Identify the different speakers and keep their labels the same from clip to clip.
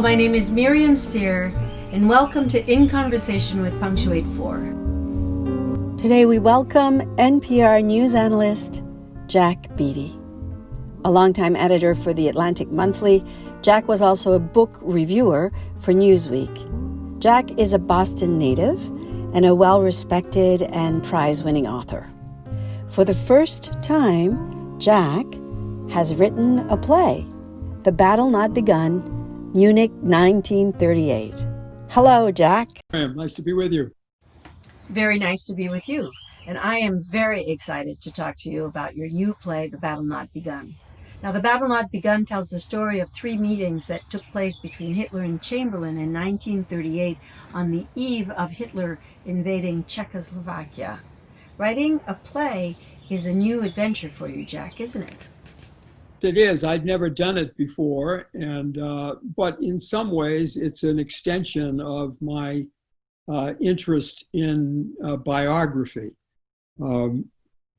Speaker 1: Hello, my name is Miriam Sear, and welcome to In Conversation with Punctuate4. Today we welcome NPR news analyst Jack Beatty. A longtime editor for The Atlantic Monthly, Jack was also a book reviewer for Newsweek. Jack is a Boston native and a well-respected and prize-winning author. For the first time, Jack has written a play, The Battle Not Begun, Munich, 1938. Hello, Jack.
Speaker 2: Nice to be with you.
Speaker 1: Very nice to be with you. And I am very excited to talk to you about your new play, The Battle Not Begun. Now, The Battle Not Begun tells the story of three meetings that took place between Hitler and Chamberlain in 1938 on the eve of Hitler invading Czechoslovakia. Writing a play is a new adventure for you, Jack, isn't it?
Speaker 2: It is. I'd never done it before, and but in some ways, it's an extension of my interest in biography.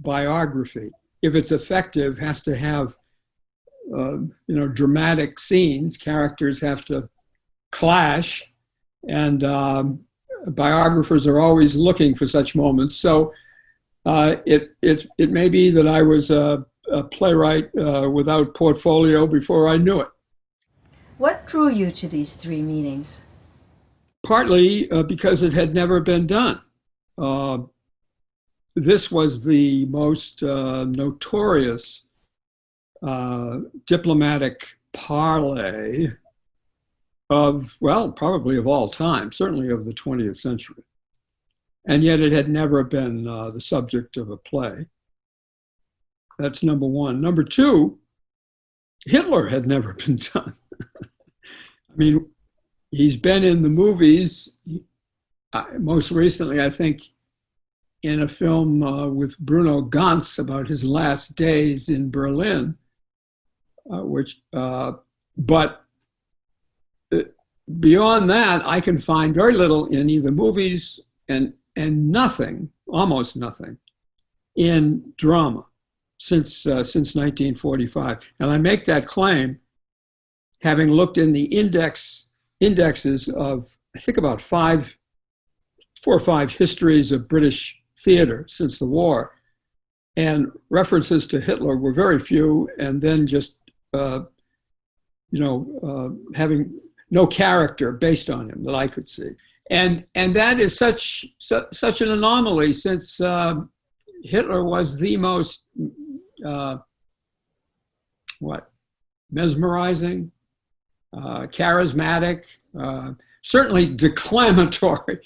Speaker 2: Biography, if it's effective, has to have dramatic scenes. Characters have to clash, and biographers are always looking for such moments. So it may be that I was a playwright without portfolio before I knew it.
Speaker 1: What drew you to these three meetings?
Speaker 2: Partly because it had never been done. This was the most notorious diplomatic parley of, well, probably of all time, certainly of the 20th century. And yet it had never been the subject of a play. That's number one. Number two, Hitler had never been done. I mean, he's been in the movies, most recently, I think, in a film with Bruno Ganz about his last days in Berlin, but beyond that, I can find very little in either movies and nothing, almost nothing, in drama since 1945. And I make that claim having looked in the indexes of, I think, about 4 or 5 histories of British theater since the war, and references to Hitler were very few, and then just having no character based on him that I could see, and that is such an anomaly, since Hitler was the most mesmerizing, charismatic, certainly declamatory.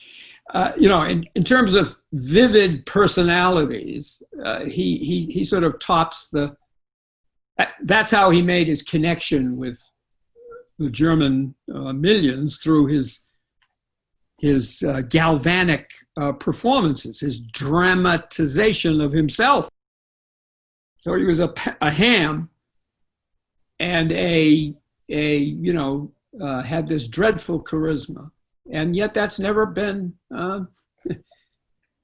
Speaker 2: In terms of vivid personalities, he sort of tops that's how he made his connection with the German millions, through his galvanic performances, his dramatization of himself. So he was a ham, and had this dreadful charisma. And yet that's never been,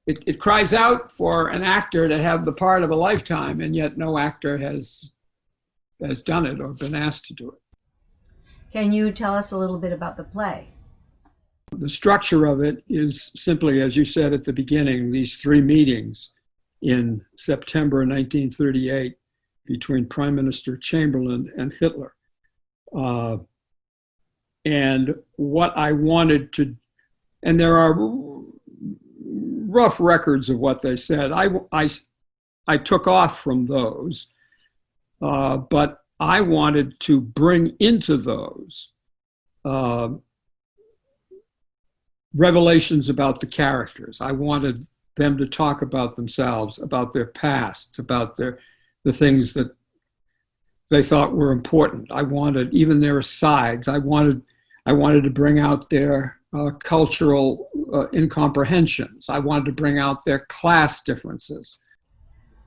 Speaker 2: it cries out for an actor to have the part of a lifetime, and yet no actor has done it or been asked to do it.
Speaker 1: Can you tell us a little bit about the play?
Speaker 2: The structure of it is simply, as you said at the beginning, these three meetings in September 1938 between Prime Minister Chamberlain and Hitler. And what I wanted to, and there are rough records of what they said. I took off from those, but I wanted to bring into those revelations about the characters. I wanted them to talk about themselves, about their pasts, about the things that they thought were important. I wanted even their asides. I wanted to bring out their cultural incomprehensions. I wanted to bring out their class differences.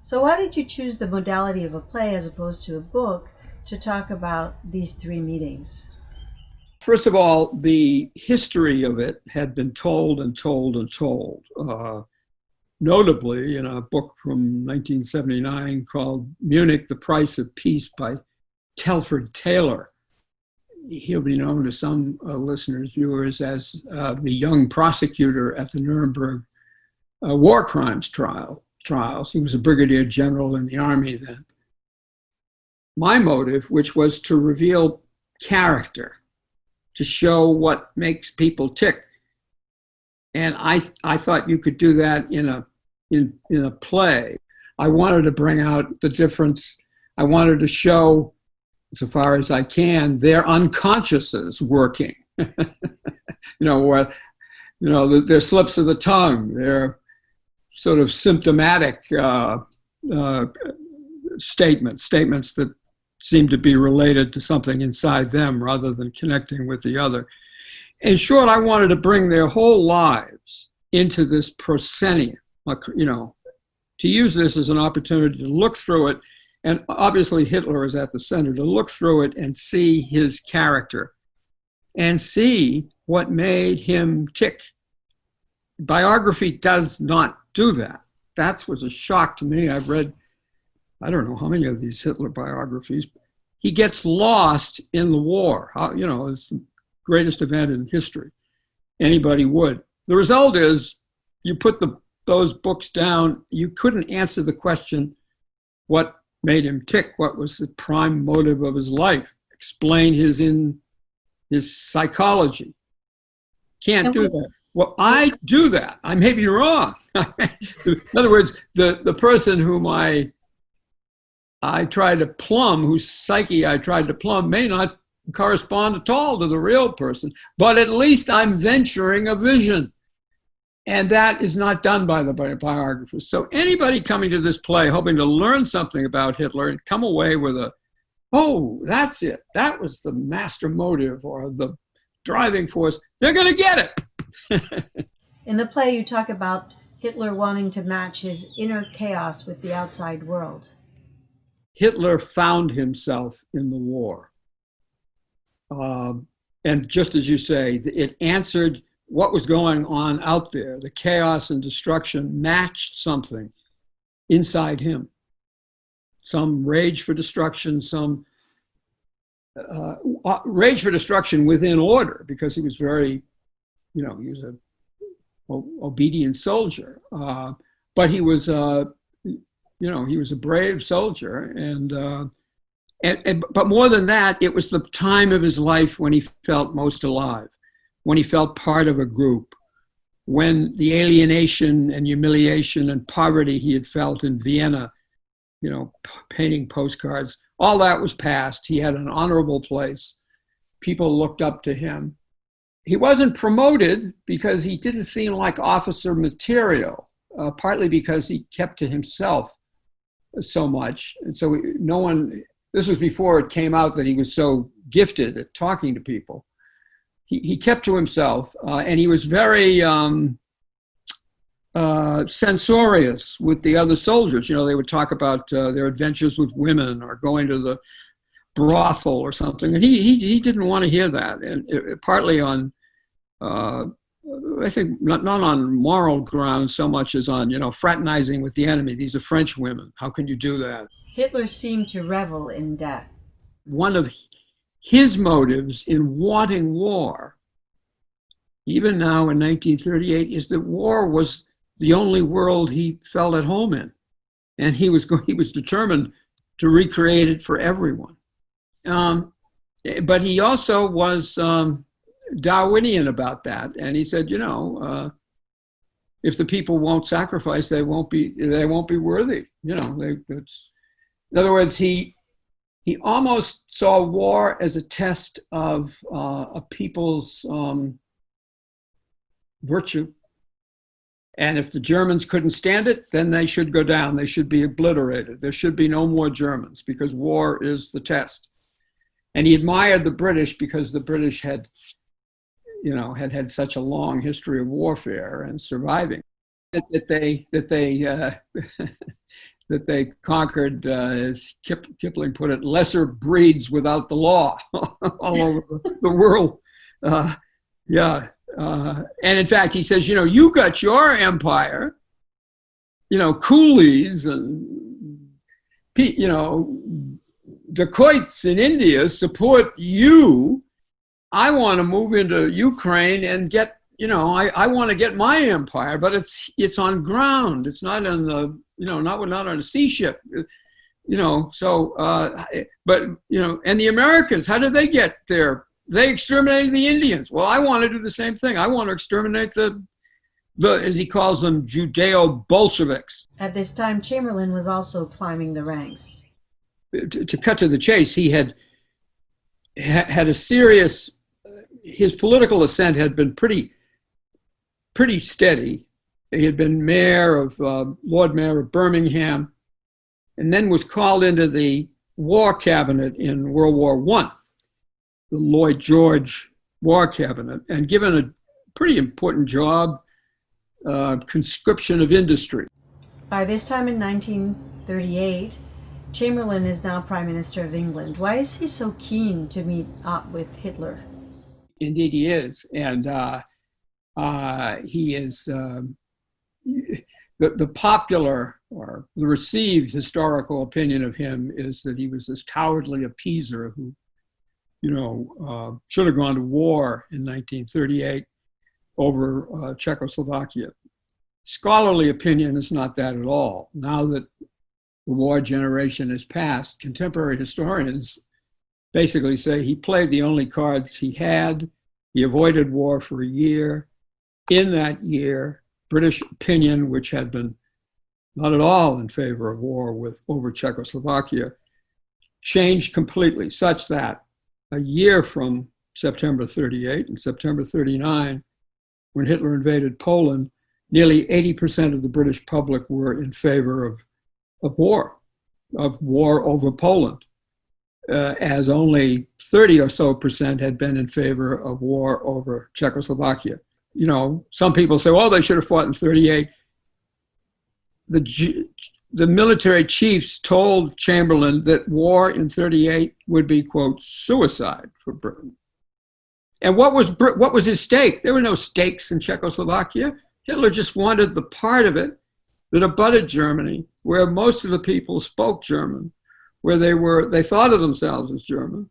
Speaker 1: So why did you choose the modality of a play as opposed to a book to talk about these three meetings?
Speaker 2: First of all, the history of it had been told and told and told. Notably, in a book from 1979 called Munich, The Price of Peace by Telford Taylor, he'll be known to some listeners, viewers, as the young prosecutor at the Nuremberg war crimes trials. He was a brigadier general in the army then. My motive, which was to reveal character, to show what makes people tick. And I thought you could do that in a play. I wanted to bring out the difference. I wanted to show, so far as I can, their unconsciouses working. Their slips of the tongue, their sort of symptomatic statements that seem to be related to something inside them rather than connecting with the other. In short, I wanted to bring their whole lives into this proscenium, to use this as an opportunity to look through it. And obviously Hitler is at the center, to look through it and see his character and see what made him tick. Biography does not do that. That was a shock to me. I've read, I don't know how many of these Hitler biographies. He gets lost in the war. It's the greatest event in history. Anybody would. The result is you put those books down, you couldn't answer the question, what made him tick? What was the prime motive of his life? Explain his psychology. Can't do that. Well, I do that. I may be wrong. In other words, the person whom I tried to plumb, whose psyche I tried to plumb, may not correspond at all to the real person, but at least I'm venturing a vision. And that is not done by the biographers. So anybody coming to this play hoping to learn something about Hitler and come away with oh, that's it. That was the master motive or the driving force. They're going to get it.
Speaker 1: In the play, you talk about Hitler wanting to match his inner chaos with the outside world.
Speaker 2: Hitler found himself in the war. And just as you say, it answered what was going on out there. The chaos and destruction matched something inside him. Some rage for destruction, some rage for destruction within order, because he was very, he was an obedient soldier. But he was, he was a brave soldier. But more than that, it was the time of his life when he felt most alive, when he felt part of a group, when the alienation and humiliation and poverty he had felt in Vienna, painting postcards, all that was past. He had an honorable place. People looked up to him. He wasn't promoted because he didn't seem like officer material, partly because he kept to himself so much. And so this was before it came out that he was so gifted at talking to people. He kept to himself, and he was very censorious with the other soldiers. They would talk about their adventures with women or going to the brothel or something, and he didn't want to hear that. And partly on, I think, not on moral grounds so much as on, fraternizing with the enemy. These are French women. How can you do that?
Speaker 1: Hitler seemed to revel in death.
Speaker 2: One of his motives in wanting war, even now in 1938, is that war was the only world he felt at home in. And he was determined to recreate it for everyone. But he also was Darwinian about that. And he said, if the people won't sacrifice, they won't be worthy. In other words, he almost saw war as a test of a people's virtue. And if the Germans couldn't stand it, then they should go down. They should be obliterated. There should be no more Germans because war is the test. And he admired the British because the British had such a long history of warfare and surviving. That they conquered, as Kipling put it, lesser breeds without the law all over the world. And in fact, he says, you got your empire, coolies and, dacoits in India support you, I want to move into Ukraine and get, I want to get my empire, but it's on ground. It's not on the, not on a sea ship, but, and the Americans, how did they get there? They exterminated the Indians. Well, I want to do the same thing. I want to exterminate the as he calls them, Judeo-Bolsheviks.
Speaker 1: At this time, Chamberlain was also climbing the ranks.
Speaker 2: To cut to the chase, he had a serious, his political ascent had been pretty steady. He had been Lord Mayor of Birmingham, and then was called into the War Cabinet in World War I, the Lloyd George War Cabinet, and given a pretty important job, conscription of industry.
Speaker 1: By this time in 1938, Chamberlain is now Prime Minister of England. Why is he so keen to meet up with Hitler?
Speaker 2: Indeed he is. And he is, the popular or the received historical opinion of him is that he was this cowardly appeaser who, should have gone to war in 1938 over Czechoslovakia. Scholarly opinion is not that at all. Now that the war generation has passed, contemporary historians basically say he played the only cards he had. He avoided war for a year. In that year, British opinion, which had been not at all in favor of war over Czechoslovakia, changed completely, such that a year from September 38 and September 39, when Hitler invaded Poland, nearly 80% of the British public were in favor of war over Poland, as only 30 or so percent had been in favor of war over Czechoslovakia. Some people say, well, they should have fought in 38. The military chiefs told Chamberlain that war in 38 would be, quote, suicide for Britain. And what was his stake? There were no stakes in Czechoslovakia. Hitler just wanted the part of it that abutted Germany, where most of the people spoke German, where they thought of themselves as German.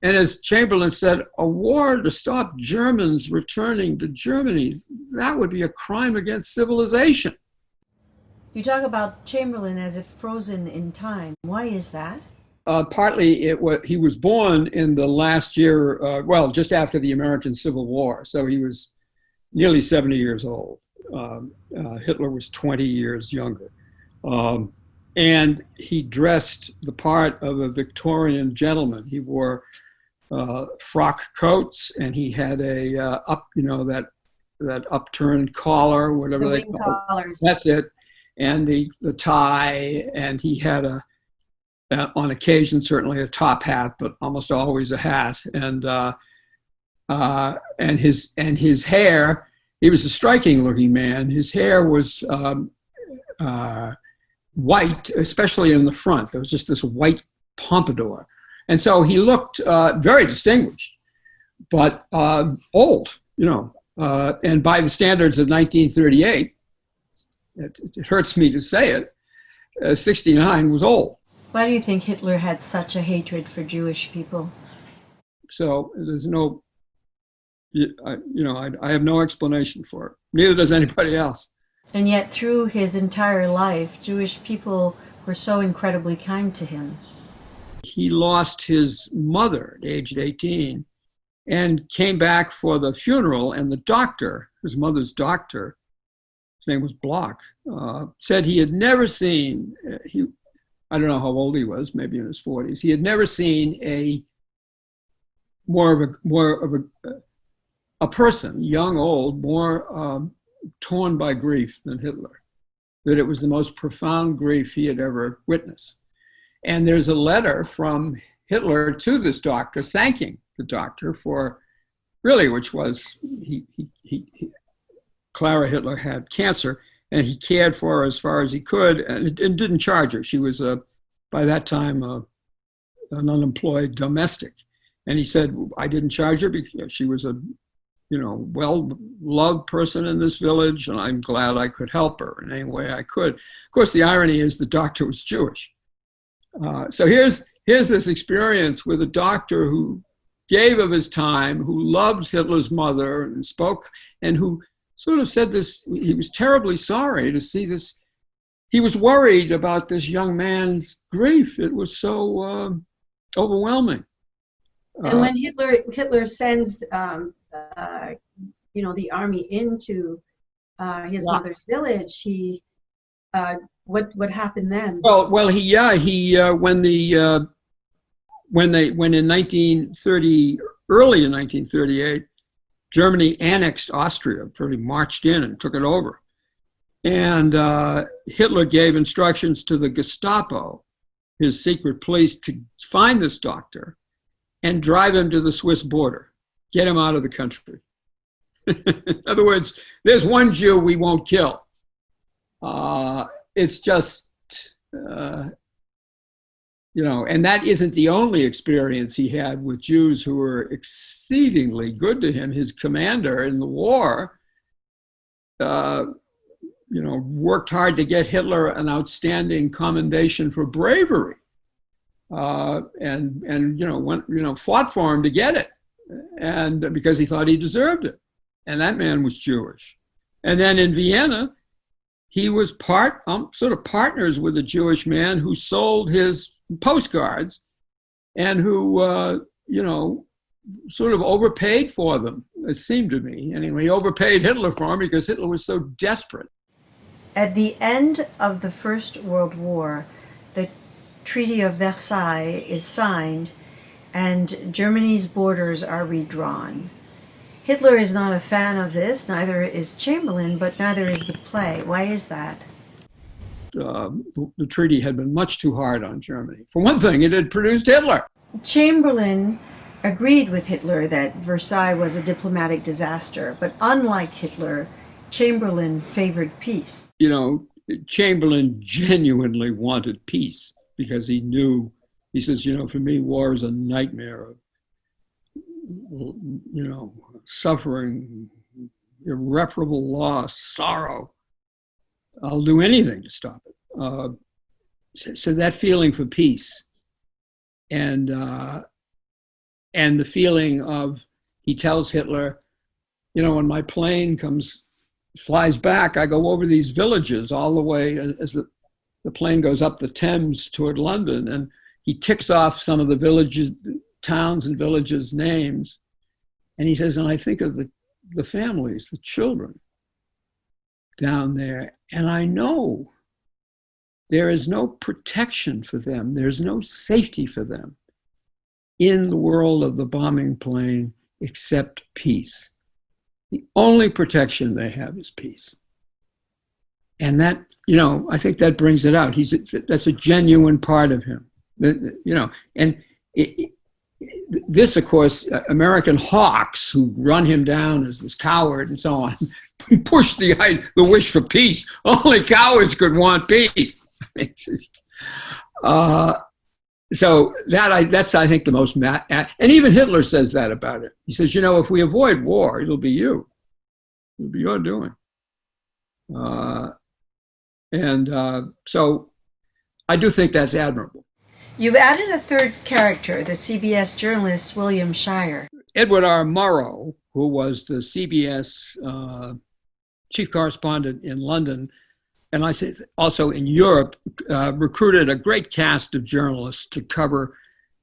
Speaker 2: And as Chamberlain said, a war to stop Germans returning to Germany, that would be a crime against civilization.
Speaker 1: You talk about Chamberlain as if frozen in time. Why is that?
Speaker 2: Partly he was born in the last year, just after the American Civil War. So he was nearly 70 years old. Hitler was 20 years younger. And he dressed the part of a Victorian gentleman. He wore frock coats, and he had that upturned collar, whatever they call it. That's it. And the tie, and he had on occasion certainly a top hat, but almost always a hat. And his hair, he was a striking looking man. His hair was white, especially in the front. There was just this white pompadour. And so he looked very distinguished, but old, and by the standards of 1938, it hurts me to say it, 69 was old.
Speaker 1: Why do you think Hitler had such a hatred for Jewish people?
Speaker 2: So there's I have no explanation for it. Neither does anybody else.
Speaker 1: And yet through his entire life, Jewish people were so incredibly kind to him.
Speaker 2: He lost his mother at age 18 and came back for the funeral, and the doctor, his mother's doctor, his name was Bloch, said he had never seen, I don't know how old he was, maybe in his 40s, he had never seen a person, young, old, more torn by grief than Hitler, that it was the most profound grief he had ever witnessed. And there's a letter from Hitler to this doctor thanking the doctor for really, which was, Clara Hitler had cancer, and he cared for her as far as he could, and didn't charge her. She was, by that time, an unemployed domestic. And he said, I didn't charge her because she was a well-loved person in this village, and I'm glad I could help her in any way I could. Of course, the irony is the doctor was Jewish. So here's this experience with a doctor who gave of his time, who loved Hitler's mother and spoke, and who sort of said this, he was terribly sorry to see this. He was worried about this young man's grief. It was so overwhelming.
Speaker 3: And when Hitler sends, the army into his mother's village, he what happened then? Well,
Speaker 2: when in 1930, early in 1938, Germany annexed Austria, pretty marched in and took it over. And Hitler gave instructions to the Gestapo, his secret police, to find this doctor and drive him to the Swiss border, get him out of the country. In other words, there's one Jew we won't kill. It's just, and that isn't the only experience he had with Jews who were exceedingly good to him. His commander in the war, worked hard to get Hitler an outstanding commendation for bravery, and fought for him to get it, and because he thought he deserved it. And that man was Jewish. And then in Vienna, he was sort of partners with a Jewish man who sold his postcards and who, sort of overpaid for them, it seemed to me. Anyway, he overpaid Hitler for them because Hitler was so desperate.
Speaker 1: At the end of the First World War, the Treaty of Versailles is signed and Germany's borders are redrawn. Hitler is not a fan of this, neither is Chamberlain, but neither is the play. Why is that?
Speaker 2: The treaty had been much too hard on Germany. For one thing, it had produced Hitler.
Speaker 1: Chamberlain agreed with Hitler that Versailles was a diplomatic disaster, but unlike Hitler, Chamberlain favored peace.
Speaker 2: Chamberlain genuinely wanted peace because he says, for me, war is a nightmare of, suffering, irreparable loss, sorrow. I'll do anything to stop it. So that feeling for peace and the feeling of, he tells Hitler, when my plane flies back, I go over these villages all the way as the plane goes up the Thames toward London, and he ticks off some of the villages, towns and villages' names. And he says, and I think of the families, the children down there, and I know there is no protection for them. There's no safety for them in the world of the bombing plane except peace. The only protection they have is peace. And that, I think that brings it out. That's a genuine part of him, and this, of course, American hawks who run him down as this coward and so on, push the wish for peace. Only cowards could want peace. So that's, I think, the most, and even Hitler says that about it. He says, if we avoid war, it'll be you. It'll be your doing. So I do think that's admirable.
Speaker 1: You've added a third character, the CBS journalist William Shirer.
Speaker 2: Edward R. Murrow, who was the CBS chief correspondent in London, and I say also in Europe, recruited a great cast of journalists to cover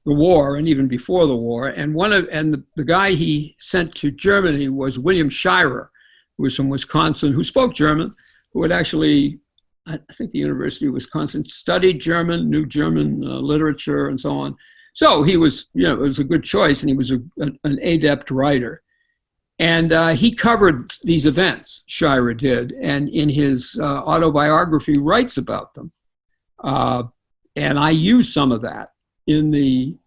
Speaker 2: the war and even before the war. And the guy he sent to Germany was William Shirer, who was from Wisconsin, who spoke German, who had actually, I think the University of Wisconsin, studied German, knew German literature and so on. So he was, it was a good choice, and he was an adept writer. And he covered these events, Shirer did, and in his autobiography writes about them. And I use some of that in the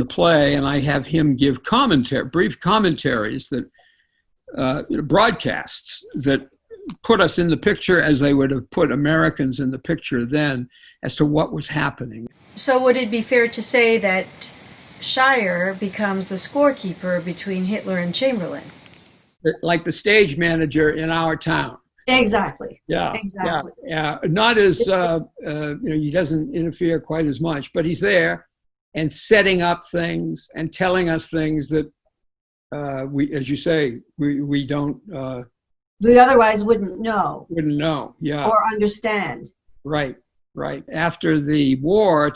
Speaker 2: play, and I have him give brief commentaries that broadcasts that put us in the picture as they would have put Americans in the picture then as to what was happening.
Speaker 1: So would it be fair to say that Shirer becomes the scorekeeper between Hitler and Chamberlain?
Speaker 2: Like the stage manager in our town.
Speaker 3: Exactly.
Speaker 2: Yeah.
Speaker 3: Exactly.
Speaker 2: Yeah. Not as, he doesn't interfere quite as much, but he's there. and setting up things and telling us things that we, as you say, we don't.
Speaker 3: We otherwise wouldn't know.
Speaker 2: Wouldn't know, yeah.
Speaker 3: Or understand.
Speaker 2: Right, right. After the war,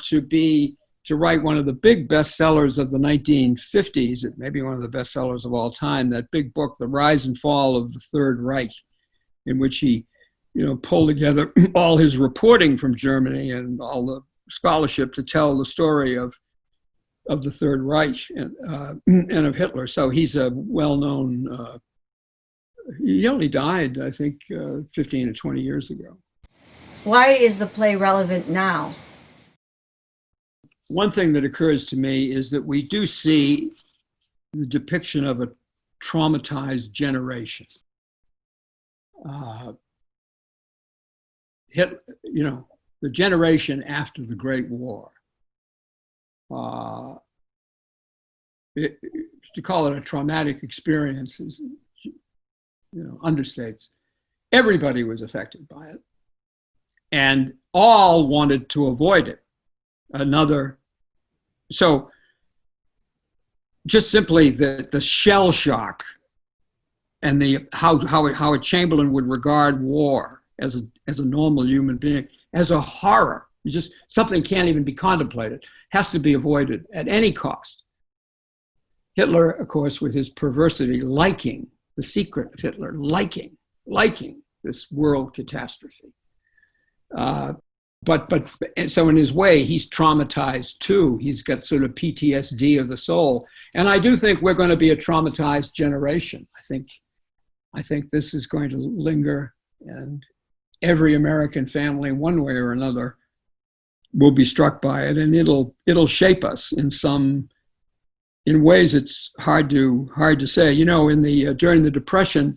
Speaker 2: to write one of the big bestsellers of the 1950s, maybe one of the bestsellers of all time, that big book, The Rise and Fall of the Third Reich, in which he, pulled together all his reporting from Germany and all the scholarship to tell the story of the Third Reich and of Hitler. So he's a well-known. He only died, I think, 15 or 20 years ago.
Speaker 1: Why is the play relevant now?
Speaker 2: One thing that occurs to me is that we do see the depiction of a traumatized generation. The generation after the Great War. To call it a traumatic experience is, understates. Everybody was affected by it, and all wanted to avoid it. So just simply the shell shock and how a Chamberlain would regard war as a normal human being, as a horror. Something can't even be contemplated, has to be avoided at any cost. Hitler, of course, with his perversity, liking the secret of Hitler, liking this world catastrophe. And so in his way, he's traumatized too. He's got sort of PTSD of the soul. And I do think we're going to be a traumatized generation. I think this is going to linger, and every American family, one way or another, will be struck by it, and it'll shape us in ways it's hard to say. During the Depression,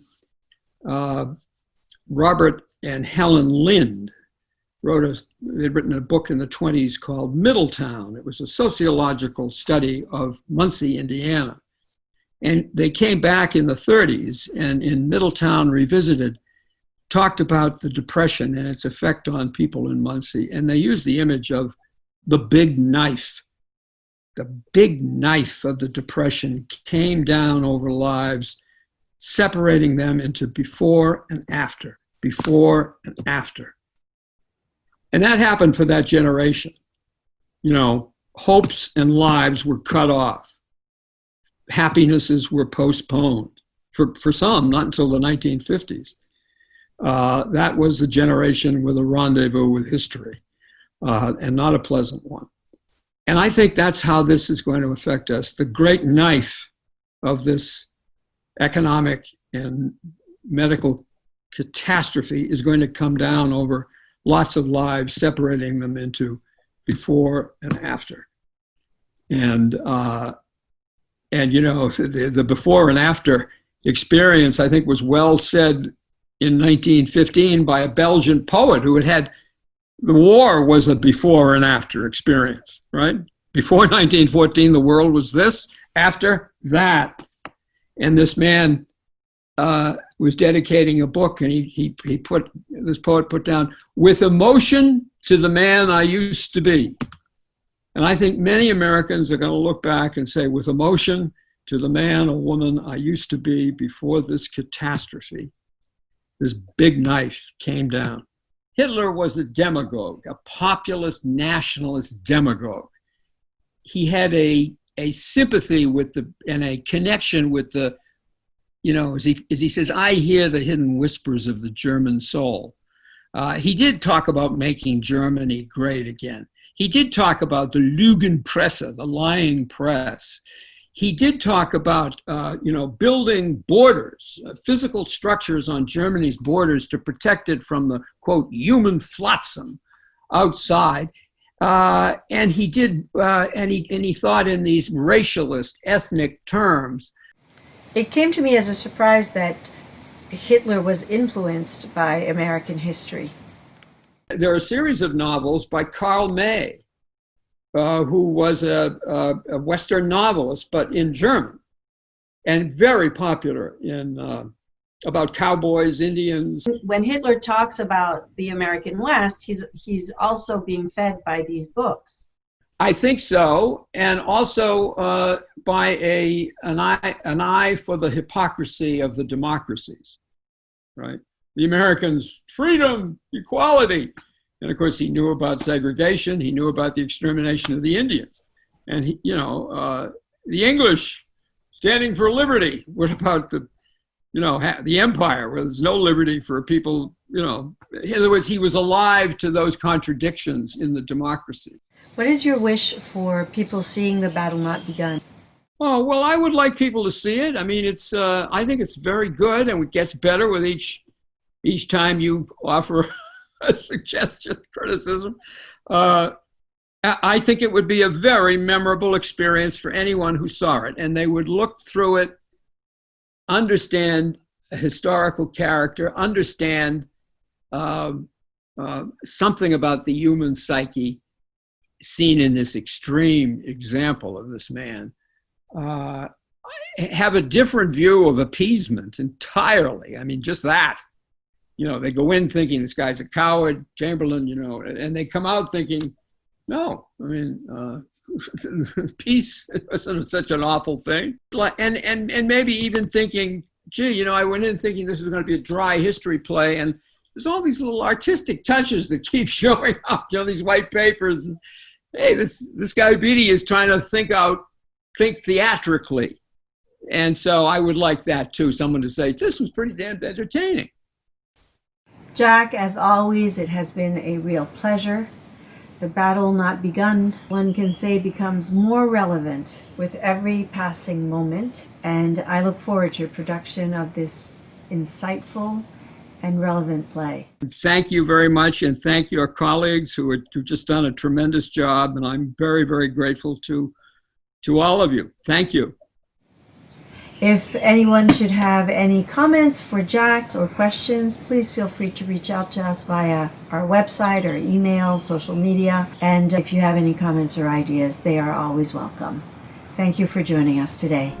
Speaker 2: Robert and Helen Lind they'd written a book in the 1920s called Middletown. It was a sociological study of Muncie, Indiana. And they came back in the 1930s, and in Middletown Revisited, talked about the Depression and its effect on people in Muncie. And they used the image of the big knife. The big knife of the Depression came down over lives, separating them into before and after, before and after. And that happened for that generation. Hopes and lives were cut off. Happinesses were postponed. For some, not until the 1950s. That was the generation with a rendezvous with history, and not a pleasant one. And I think that's how this is going to affect us. The great knife of this economic and medical catastrophe is going to come down over lots of lives, separating them into before and after. And the before and after experience, I think, was well said in 1915 by a Belgian poet who had the war was a before and after experience, right? Before 1914, the world was this, after that. And this man was dedicating a book, and this poet put down, "With emotion to the man I used to be." And I think many Americans are going to look back and say, with emotion to the man or woman I used to be before this catastrophe, this big knife came down. Hitler was a demagogue, a populist nationalist demagogue. He had a sympathy and a connection with the, as he says, I hear the hidden whispers of the German soul. He did talk about making Germany great again. He did talk about the Lügenpresse, the lying press. He did talk about, building borders, physical structures on Germany's borders to protect it from the, quote, human flotsam outside. And he did, and he thought in these racialist, ethnic terms.
Speaker 1: It came to me as a surprise that Hitler was influenced by American history.
Speaker 2: There are a series of novels by Karl May, who was a Western novelist, but in German, and very popular about cowboys, Indians.
Speaker 3: When Hitler talks about the American West, he's also being fed by these books.
Speaker 2: I think so, and also by an eye for the hypocrisy of the democracies, right? The Americans, freedom, equality, and of course he knew about segregation. He knew about the extermination of the Indians, and the English standing for liberty. What about the empire, where there's no liberty for people? In other words, he was alive to those contradictions in the democracies.
Speaker 1: What is your wish for people seeing The Battle Not Begun?
Speaker 2: Oh, well, I would like people to see it. I mean, I think it's very good, and it gets better with each time you offer a suggestion, criticism. I think it would be a very memorable experience for anyone who saw it, and they would look through it, understand a historical character, understand something about the human psyche seen in this extreme example of this man, have a different view of appeasement entirely. I mean, just that. They go in thinking this guy's a coward, Chamberlain, and they come out thinking, no, I mean, peace isn't such an awful thing. And maybe even thinking, gee, I went in thinking this was going to be a dry history play, and there's all these little artistic touches that keep showing up, these white papers. And, hey, this guy Beatty is trying to think theatrically. And so I would like that too, someone to say, this was pretty damn entertaining.
Speaker 1: Jack, as always, it has been a real pleasure. The Battle Not Begun, one can say, becomes more relevant with every passing moment. And I look forward to your production of this insightful and relevant play.
Speaker 2: Thank you very much, and thank your colleagues who've just done a tremendous job, and I'm very, very grateful to all of you. Thank you.
Speaker 1: If anyone should have any comments for Jack or questions, please feel free to reach out to us via our website or email, social media. And if you have any comments or ideas, they are always welcome. Thank you for joining us today.